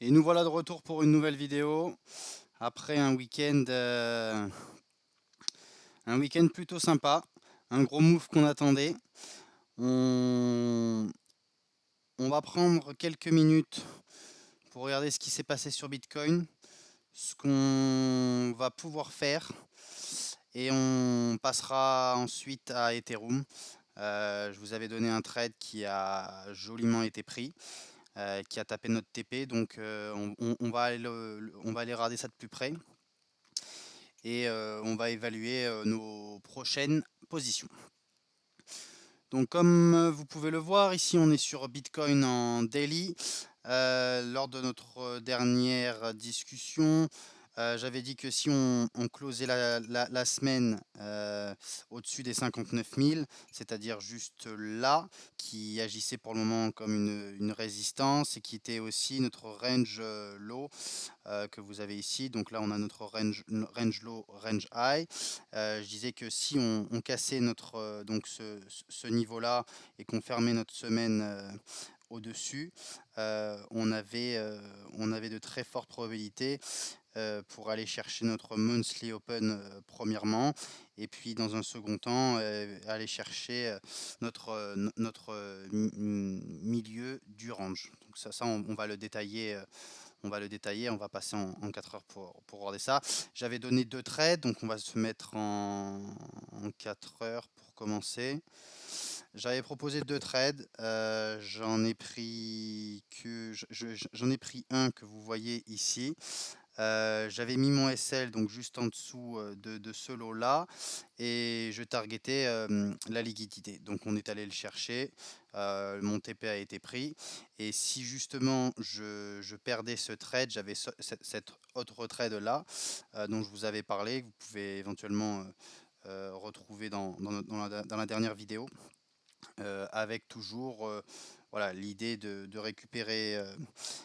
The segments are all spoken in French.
Et nous voilà de retour pour une nouvelle vidéo après un week-end plutôt sympa, un gros move qu'on attendait. On, on va prendre quelques minutes pour regarder ce qui s'est passé sur Bitcoin, ce qu'on va pouvoir faire et on passera ensuite à Ethereum. Je vous avais donné un trade qui a joliment été pris, qui a tapé notre TP, donc on va on va aller regarder ça de plus près. Et on va évaluer nos prochaines positions. Donc comme vous pouvez le voir, ici on est sur Bitcoin en daily. Lors de notre dernière discussion, j'avais dit que si on closait la semaine au-dessus des 59 000, c'est-à-dire juste là, qui agissait pour le moment comme une résistance et qui était aussi notre range low que vous avez ici. Donc là, on a notre range low, range high. Je disais que si on cassait donc ce niveau-là et qu'on fermait notre semaine au-dessus, on avait de très fortes probabilités pour aller chercher notre monthly open premièrement, et puis dans un second temps aller chercher milieu du range. Donc ça on va le détailler. On va passer en 4 heures pour regarder ça. J'avais donné deux trades, donc on va se mettre en 4 heures pour commencer. J'avais proposé deux trades, j'en ai pris un que vous voyez ici. J'avais mis mon SL donc juste en dessous de ce lot-là et je targetais la liquidité. Donc on est allé le chercher, mon TP a été pris et si justement je perdais ce trade, j'avais cette autre trade-là dont je vous avais parlé, que vous pouvez éventuellement retrouver dans la dernière vidéo, avec toujours voilà, l'idée de récupérer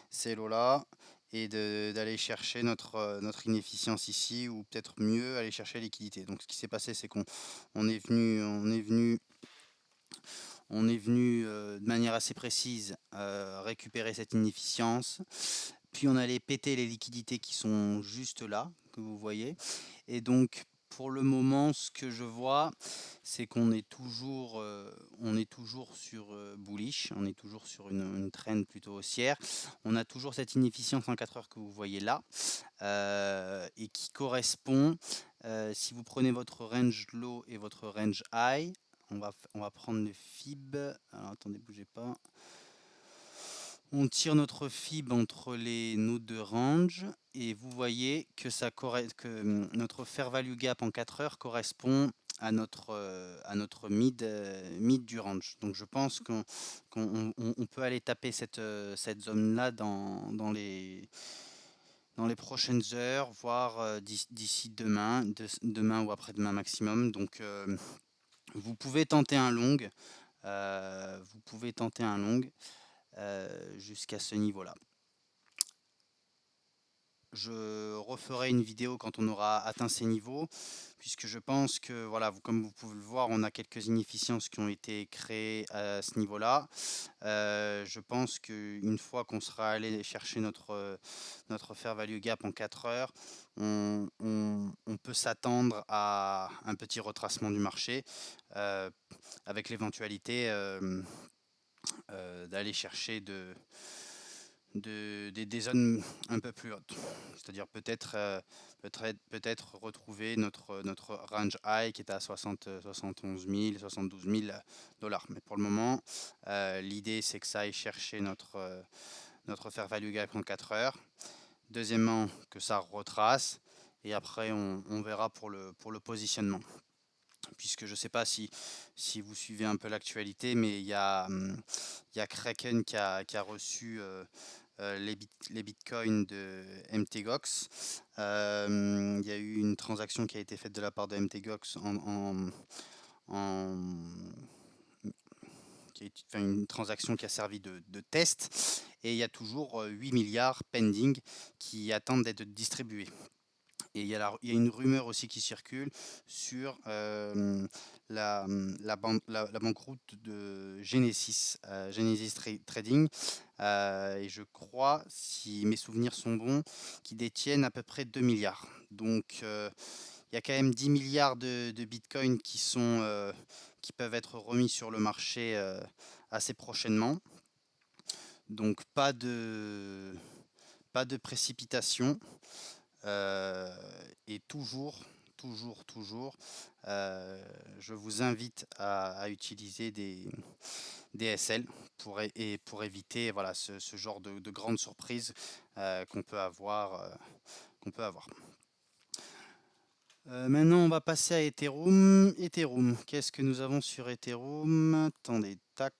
ces lots-là et d'aller chercher notre inefficience ici, ou peut-être mieux aller chercher la liquidité. Donc ce qui s'est passé, c'est qu'on on est venu, on est venu de manière assez précise récupérer cette inefficience, puis on allait péter les liquidités qui sont juste là, que vous voyez. Et donc pour le moment, ce que je vois, c'est on est toujours sur bullish, on est toujours sur une trend plutôt haussière. On a toujours cette inefficience en 4 heures que vous voyez là, et qui correspond, si vous prenez votre range low et votre range high, on va prendre le fib. Alors attendez, bougez pas. On tire notre fib entre nos deux ranges et vous voyez que notre fair value gap en 4 heures correspond à notre mid du range. Donc je pense qu'on peut aller taper cette zone-là dans les prochaines heures, voire d'ici demain ou après-demain maximum. Donc vous pouvez tenter un long, vous pouvez tenter un long jusqu'à ce niveau-là. Je referai une vidéo quand on aura atteint ces niveaux, puisque je pense que, voilà, comme vous pouvez le voir, on a quelques inefficiences qui ont été créées à ce niveau-là. Je pense qu'une fois qu'on sera allé chercher notre fair value gap en 4 heures, on peut s'attendre à un petit retracement du marché, avec l'éventualité d'aller chercher des zones un peu plus hautes. C'est-à-dire peut-être retrouver notre range high qui était à 71 000, 72 000 dollars. Mais pour le moment, l'idée c'est que ça aille chercher notre fair value gap en 4 heures. Deuxièmement, que ça retrace. Et après, on verra pour le positionnement. Puisque je ne sais pas si vous suivez un peu l'actualité, mais il y a Kraken qui a reçu les bitcoins de MTGOX. Il y a eu une transaction qui a été faite de la part de MTGOX en- enfin, une transaction qui a servi de test. Et il y a toujours 8 milliards pending qui attendent d'être distribués. Et il y a une rumeur aussi qui circule sur la banqueroute de Genesis, Trading, et je crois, si mes souvenirs sont bons, qu'ils détiennent à peu près 2 milliards. Donc il y a quand même 10 milliards de bitcoins qui peuvent être remis sur le marché assez prochainement. Donc pas de précipitation. Euh, et toujours, je vous invite à utiliser des SL et pour éviter voilà, ce genre de grandes surprises qu'on peut avoir. Qu'on peut avoir. Maintenant, on va passer à Ethereum. Ethereum, qu'est-ce que nous avons sur Ethereum? Attendez, tac.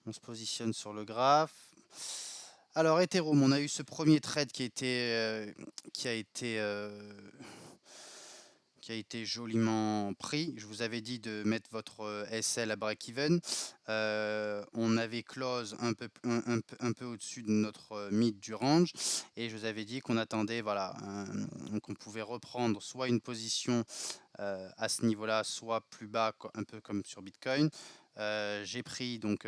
On se positionne sur le graphe. Alors, Ethereum, on a eu ce premier trade qui a été, qui a été joliment pris. Je vous avais dit de mettre votre SL à break-even. On avait close un peu au-dessus de notre mid du range. Et je vous avais dit qu'on attendait, voilà, qu'on pouvait reprendre soit une position à ce niveau-là, soit plus bas, un peu comme sur Bitcoin. J'ai pris donc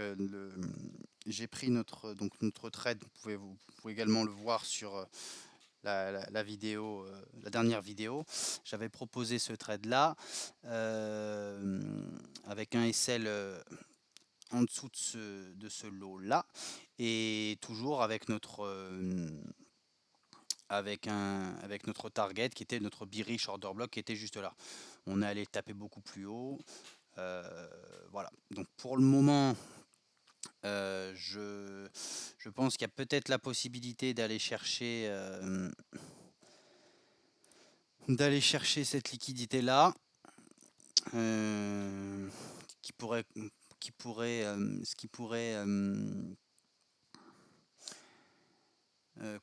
j'ai pris notre trade. Vous pouvez également le voir sur la vidéo, la dernière vidéo. J'avais proposé ce trade là avec un SL en dessous de ce lot là et toujours avec avec notre target qui était notre bearish order block qui était juste là. On est allé taper beaucoup plus haut. Voilà. Donc pour le moment, je pense qu'il y a peut-être la possibilité d'aller chercher cette liquidité là qui pourrait ce qui pourrait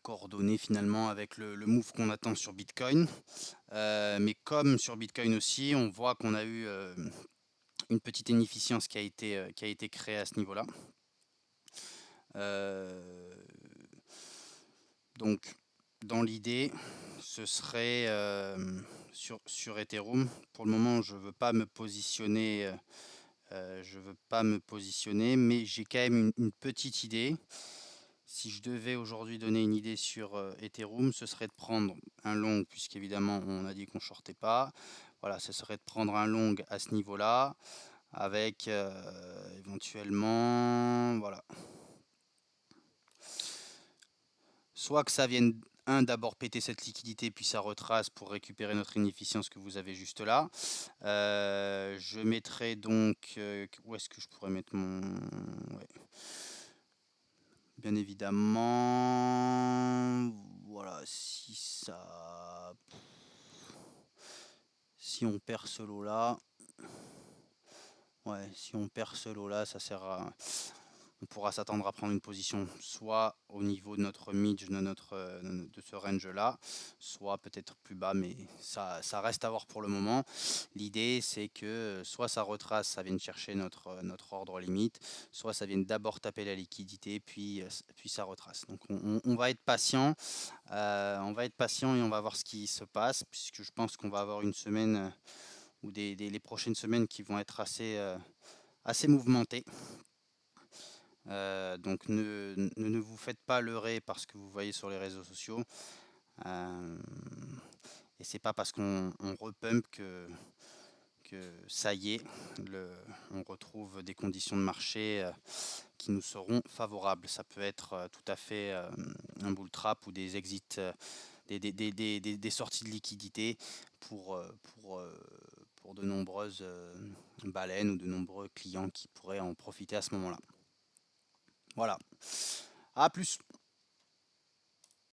coordonner finalement avec le move qu'on attend sur Bitcoin. Mais comme sur Bitcoin aussi, on voit qu'on a eu une petite inefficience qui a été créée à ce niveau-là. Donc, dans l'idée, ce serait sur Ethereum. Pour le moment, je veux pas me positionner. Je veux pas me positionner, mais j'ai quand même une petite idée. Si je devais aujourd'hui donner une idée sur Ethereum, ce serait de prendre un long, puisqu'évidemment on a dit qu'on shortait pas. Voilà, ce serait de prendre un long à ce niveau-là, avec éventuellement, voilà, soit que ça vienne d'abord péter cette liquidité, puis ça retrace pour récupérer notre inefficience que vous avez juste là. Je mettrai donc, où est-ce que je pourrais mettre mon... Ouais. Bien évidemment, voilà, si on perd ce lot là, ouais, si on perd ce lot là, on pourra s'attendre à prendre une position soit au niveau de notre mid de ce range là, soit peut-être plus bas, mais ça reste à voir pour le moment. L'idée c'est que soit ça retrace, ça vienne chercher notre ordre limite, soit ça vienne d'abord taper la liquidité, puis ça retrace. Donc on va être patient, et on va voir ce qui se passe, puisque je pense qu'on va avoir une semaine ou les prochaines semaines qui vont être assez mouvementées. Donc ne vous faites pas leurrer par ce que vous voyez sur les réseaux sociaux. Et c'est pas parce qu'on repump que ça y est, on retrouve des conditions de marché qui nous seront favorables. Ça peut être tout à fait un bull trap ou des exits, des sorties de liquidité pour de nombreuses baleines ou de nombreux clients qui pourraient en profiter à ce moment-là. Voilà. À plus.